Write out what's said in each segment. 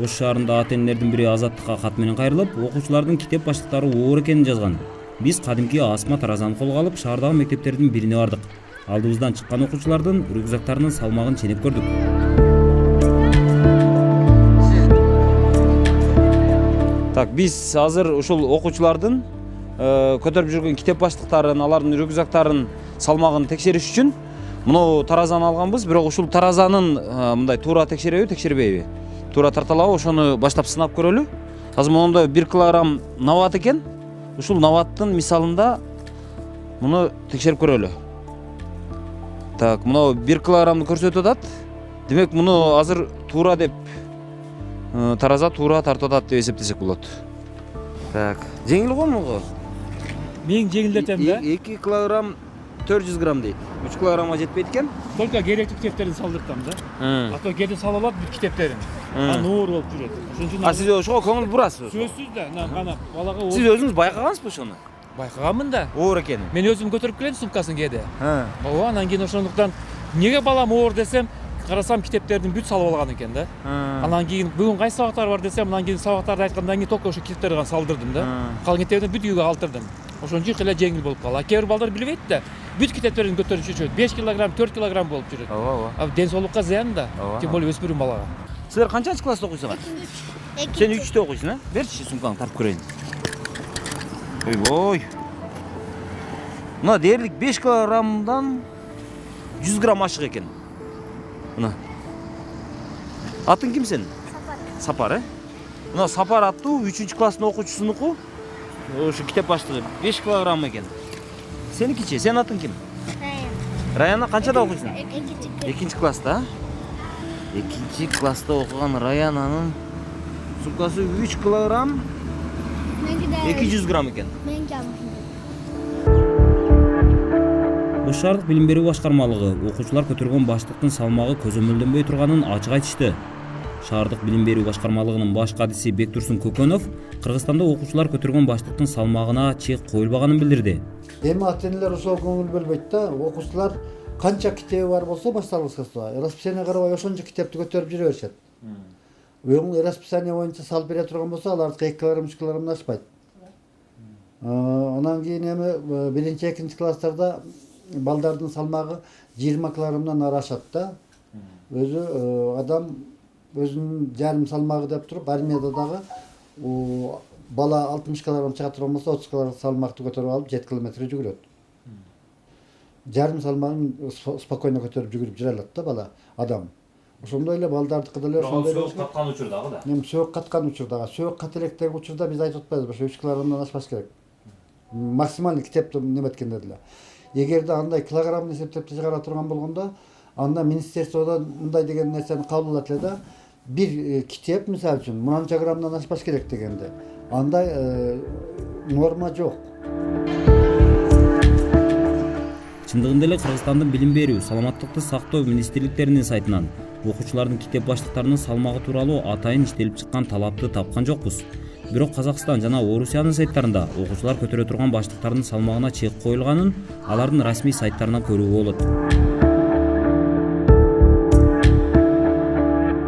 Ош шаарында ата энелердин бири Азаттыкка кат менен кайрылып, окуучулардын китеп баштыктары оор экенин жазган. Биз кадимки асма таразаны колго алып, шаардагы мектептердин бирине бардык. Алдыбыздан чыккан окуучулардын рюкзактарынын салмагын ченеп көрдүк. Так, биз азыр ушул окуучулардын көтөрүп жүргөн китеп баштыктарын, алардын рюкзактарын салмагын текшериш үчүн мына таразаны алганбыз. Бирок ушул таразанын мындай туура текшереби, текшербейби? Туура тарталабы, ошону баштап сынап көрөлү. Азыр монда 1 килограмм нават экен. Ушул наваттын мисалында муну текшерип көрөлү. Так, мына 1 килограммды көрсөтүп атат. Демек, муну азыр туура деп тараза туура тартып атат деп эсептесек болот. Так, жеңил го муну? Мен жеңилдетем да. 2 килограмм 400 грамм дейт. 3 килограммга жетпейт экен. Только керектүү китептерин салдыртам да. А то кээде сала алат бүт китептерин. Аны оор болуп жүрөт. Ошон үчүн А сиз ошого көңүл бурасыз? сөзсүз да, ана балага Сиз өзүңүз байкагансызбы ошону? байкаганмын да. Оор экенин. Мен өзүм көтөрүп келем сумкасын кээде. Ооба, анан кийин ошондуктан неге балам оор десем, карасам китептердин бүт салып алган экен да. Анан кийин бүгүн кайсы сабактар бар десем, анан кийин сабактарды айткандан кийин только ошо китептерди гана салдырдым да. Калган китептерди бүт үйгө калтырдым. Ошон үчүн эле жеңил болуп калды. А кээ бир балдар билбейт да. Бүт китептерин көтөрүп жүрүшөт. 5 килограмм, 4 килограмм болуп жүрөт. Ооба. А ден соолукка зыян да. Тем более өспүрүм балага. Силер канчанчы класста окуйсуңар? Сен 3-тө окуйсуң, а? Берчи сумкаңды тартып көрөйүн. Ойбой. Мына дээрлик 5 килограммдан 100 грамм ашык экен. Мына. Атың ким сенин? Сапар, э? Мына Сапар аттуу 3-чү класстын окуучусунуку. Ошо китеп баштыгы 5 килограмм экен. Сеникичи, сен атың ким? Раяна канчада окуйсуң? 2-чи класста, а? 2-чи класста окуган Раянанын сумкасы 3 килограмм 200 грамм экен. Ош шаардык билим берүү башкармалыгы окуучулар көтөргөн баштыктын салмагы көзөмөлдөнбөй турганын ачык айтышты. Шаардык билим берүү башкармалыгынын баш кадиси Бектурсун Көкөнов Кыргызстанда окуучулар көтөргөн баштыктын салмагына чек коюлбаганын билдирди. Эми ата энелер ошол көңүл бөлбөйт да. Окуучулар канча китеби бар болсо башталгычка расписание карабай ошончо китепти көтөрүп жүрө беришет. Өң расписание боюнча салып бере турган болсо алар 2 килограмм 3 килограммдан ашпайт. Анан кийин эми 1-2 класстарда балдардын салмагы 20 килограммдан ары ашат да. Өзү адам өзүнүн жарым салмагы деп туруп, армияда дагы бала 60 килограмм чыга турган болсо 30 килограмм салмакты көтөрүп алып 7 километр жүгүрөт. Жарым салмагын спокойно көтөрүп жүгүрүп жүрө алат да бала адам. Ошондой эле балдардыкы деле ошондой. Сөөк каткан учурдагы да. Эми сөөк каткан учурдагы, сөөк кателектеги учурда биз айтып атпайбызбы, ошо 3 килограммдан ашпаш керек. Максималдык китепти неметкенде деле. Эгерде андай килограмм эсептеп чыгара турган болгондо, анда министерстводон мындай деген нерсени кабыл алат эле да. Bir kitap misal üçün mınanca gramdan aşpaş gerek degende. Андай norma жок. Чындыгында эле Кыргызстандын билим берүү, саламаттыкты сактоо министрликтеринин сайтынан окуучулардын китеп баштыктарынын салмагы тууралуу атайын иштелип чыккан талапты тапкан жокпуз. Бирок Казакстан жана Орусиянын сайттарында окуучулар көтөрө турган баштыктардын салмагына чек коюлганын алардын расмий сайттарынан көрүүгө болот.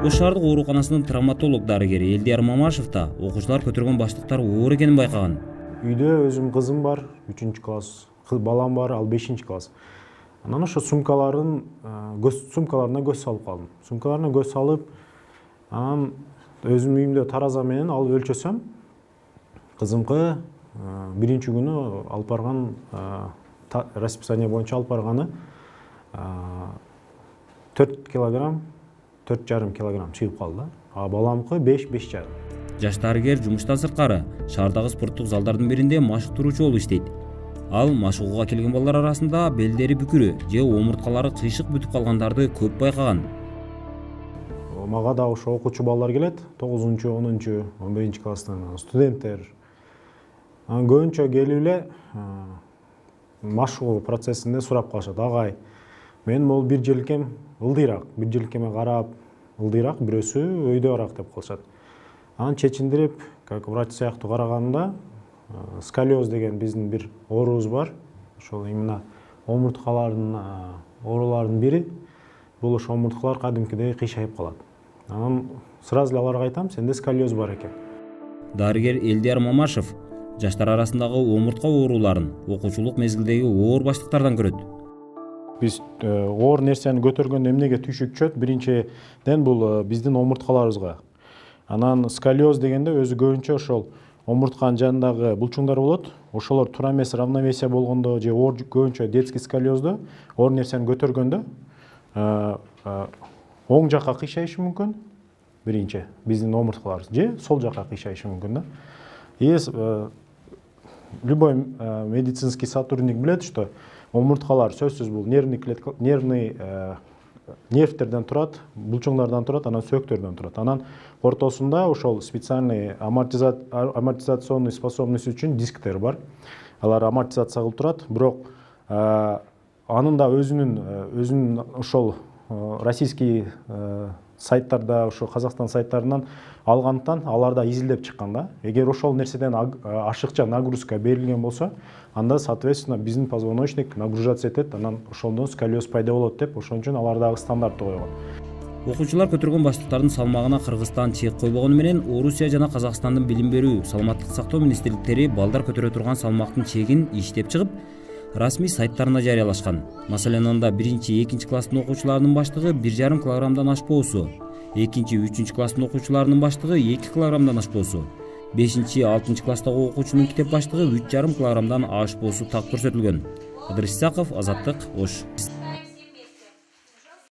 Ош шаардык ооруканасынын травматолог дарыгери Элдияр Мамашев да окуучулар көтөргөн баштыктар оор экенин байкаган. Үйдө өзүм кызым бар, 3-чү класс, балам бар, ал 5-чи класс. Анан ошо сумкаларына көз салып калдым. Сумкаларына көз салып, анан өзүм үйүмдө тараза менен алып өлчөсөм, кызымкы биринчи күнү алып барган расписание боюнча алып барганы 4 килограмм 4,5 килограмм чыгып калды. А баламкы 5,5. Жаш дарыгер жумуштан сырткары шаардагы спорттук залдардын биринде машыктыруучу болуп иштейт. Ал машыгууга келген балдар арасында белдери бүкүрү же омурткалары кыйшык бүтүп калгандарды көп байкаган. Мага да ошо окуучу балдар келет, 9-чу, 10-чу, 11-чи класстан студенттер. Көбүнчө келип эле машыгуу процессинде сурап калышат. Агай, мен могул бир желкем ылдыйраак, бир желкеме карап ылдыйраак, бирөөсү өйдөраак деп калышат. Анан чечиндирип, как врач сыяктуу караганында сколиоз деген биздин бир оорубуз бар. Ошол именно омурткалардын ооруларынын бири. Бул ошо омурткалар кадимкидей кыйшайып калат. Анан сразу эле аларга айтам, сенде сколиоз бар экен. Дарыгер Элдияр Мамашев жаштар арасындагы омуртка ооруларын окуучулук мезгилдеги оор баштыктардан көрөт. Биз оор нерсени көтөргөндө эмнеге түйшүк биринчиден бул биздин омурткаларыбызга. Анан сколиоз дегенде өзү көбүнчө ошол омуртканын жанындагы булчуңдар болот. Ошолор туура эмес равновесие болгондо же оор көбүнчө детский сколиоздо оор нерсени көтөргөндө оң жакка кыйшайышы мүмкүн. Биринчи биздин омурткаларыбыз же сол жакка кыйшайышы мүмкүн да. И любой медицинский сотрудник билет, что омурткалар сөзсүз бул нервный нервтерден турат, булчуңдардан турат, анан сөөктөрдөн турат. Анан ортосунда ошол специальный амортизационный способность үчүн дисктер бар. Алар амортизация кылып турат, бирок анын да өзүнүн ошол российский сайттарда, ошо Казакстан сайттарынан алгандыктан аларда изилдеп чыккан да. Эгер ошол нерседен ашыкча нагрузка берилген болсо, анда соответственно биздин позвоночник нагружаться этет, анан ошондон сколиоз пайда болот деп, ошон үчүн алардагы стандартты койгон. Окуучулар көтөргөн баштыктардын салмагына Кыргызстан чек койбогону менен Орусия жана Казакстандын билим берүү, саламаттык сактоо министрликтери балдар көтөрө турган салмактын чегин иштеп чыгып, расмий сайттарында жарыялашкан. Маселен, анда 1-2 класстын окуучуларынын баштыгы 1,5 килограммдан ашпоосу, 2-3 класстын окуучуларынын баштыгы 2 килограммдан ашпоосу, 5-6 класстагы окуучунун китеп баштыгы 3,5 килограммдан ашпоосу так көрсөтүлгөн. Кадыр Исаков, Азаттык, Ош.